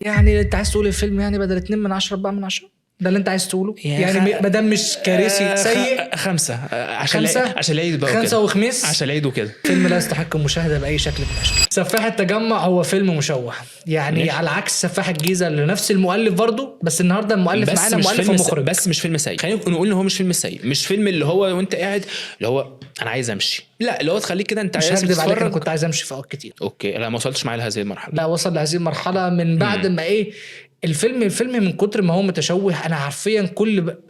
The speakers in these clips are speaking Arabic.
يعني انت عايز تقول الفيلم يعني بدل 2 من 10 4 من 10 ده اللي انت عايز تقوله يعني ما دام مش كارثي سيء 5 5 عشان العيد بقى 5 وخميس عشان العيد وكده. فيلم لا يستحق المشاهده باي شكل من الاشكال. سفاح التجمع هو فيلم مشوه يعني ماشي. على عكس سفاح الجيزه اللي نفس المؤلف برضه، بس النهارده المؤلف معانا مؤلف ومخرج. بس مش فيلم سيء، خلينا نقول ان هو مش فيلم سيء، مش فيلم اللي هو وانت قاعد اللي هو انا عايز امشي، لا اللي هو تخليك كده انت مش عايز هكدب عليك، انا تتفرج. كنت عايز امشي في اوقات كتير. اوكي لا ما وصلتش معايا لهذه المرحله. لا وصل لهذه المرحله من بعد ما ايه الفيلم من كتر ما هو متشوه. انا عارفيا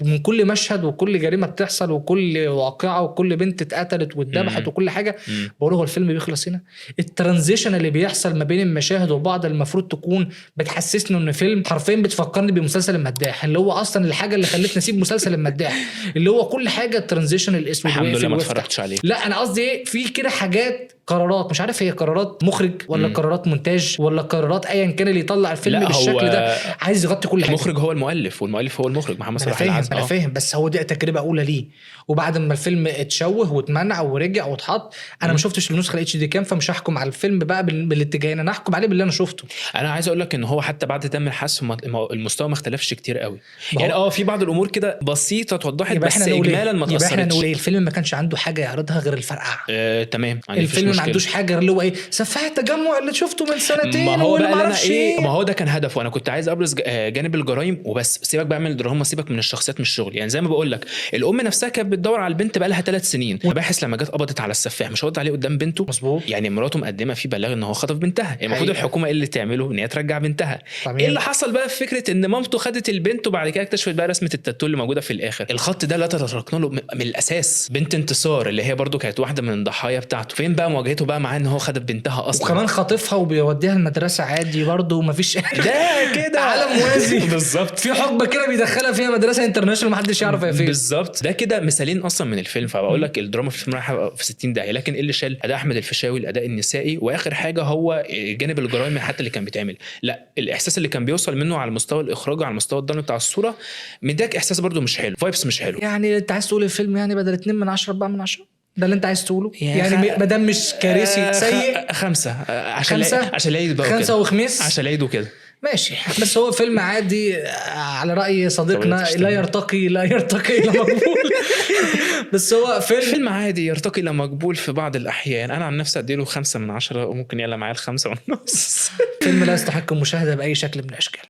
من كل مشهد وكل جريمه بتحصل وكل واقعه وكل بنت اتقتلت واتذبحت وكل حاجه بقول هو الفيلم بيخلص هنا. الترانزيشن اللي بيحصل ما بين المشاهد وبعض المفروض تكون بتحسسنا ان فيلم حرفيا بتفكرني بمسلسل المداح، اللي هو اصلا الحاجه اللي خلتني اسيب مسلسل المداح اللي هو كل حاجه الترانزيشن الاسود. الحمد لله ما اتفرجتش عليه. لا انا قصدي ايه في كده حاجات قرارات مش عارف هي قرارات مخرج ولا قرارات مونتاج ولا قرارات ايا كان اللي يطلع الفيلم بالشكل ده عايز يغطي كل حاجه. المخرج هو المؤلف والمؤلف هو المخرج محمد صلاح العزمي. انا فاهم بس هو دي تجربه اولى ليه، وبعد ما الفيلم اتشوه واتمنع ورجع واتحط انا ما شفتش النسخه الاتش دي كام، فمش هحكم على الفيلم بقى بالاتجاهين، انا هحكم عليه باللي انا شفته. انا عايز اقول لك ان هو حتى بعد تم الحث المستوى ما اختلفش كتير قوي يعني في بعض الامور كده بسيطه اتوضحت بس اجمالا ما اتاثرتش. احنا نقول الفيلم ما كانش عنده حاجه يعرضها غير الفرقعه. تمام. الفيلم ما عندوش حاجه غير اللي هو ايه سفاح التجمع اللي شفته من سنتين. ما هو بقى انا ايه ما هو ده كان هدفه، انا كنت عايز ابرز جانب الجرايم وبس. سيبك بقى من الدراما، سيبك من الشخصيات، مش شغل يعني. زي ما بقول لك الام نفسها كانت بتدور على البنت بقى لها 3 سنين. باحث لما جت قبضت على السفاح مش قبضت عليه قدام بنته. مظبوط. يعني مراته مقدمه فيه بلاغ ان هو خطف بنتها، المفروض الحكومه ايه اللي تعمله ان هي ترجع بنتها. ايه اللي حصل بقى في فكره ان مامته خدت البنت وبعد كده اكتشفت بقى رسمه التاتو اللي موجوده في الاخر. الخط ده لا تتركنا له من الاساس. بنت انتصار اللي هي برضو كانت واحده من الضحايا بتاعته، فين بقى مواجهته بقى معاه ان هو خدت بنتها اصلا وكمان خاطفها وبيوديها المدرسه عادي برضو مفيش ده كده عالم موازي. بالظبط. في حقبه كده بيدخلها فيها مدرسه انترناشونال محدش يعرف هي فين بالظبط. ده كده مثالين اصلا من الفيلم. فبقول لك الدراما في الفيلم رايحه في 60 داهيه، لكن اللي شال اداء احمد الفيشاوي، الاداء النسائي، واخر حاجه هو جانب الجرائم حتى اللي كان بيتعمل. لا الاحساس اللي كان بيوصل منه على مستوى الاخراج وعلى مستوى الدراما بتاع الصوره مداك احساس برضو مش حلو، فايبس مش حلو. يعني انت عايز تقول الفيلم يعني بدل 2 من 10 4 من 10 ده اللي انت عايز تقوله يعني ما دام مش كارثي سيء 5 عشان العيد بقى 5 وخميس عشان العيد وكده ماشي. بس هو فيلم عادي على رأي صديقنا لا يرتقي إلى مقبول. بس هو فيلم عادي يرتقي إلى مقبول في بعض الأحيان. أنا عن نفسي أديله 5 من 10 وممكن يلا معايا 5.5. فيلم لا يستحق المشاهدة بأي شكل من الأشكال.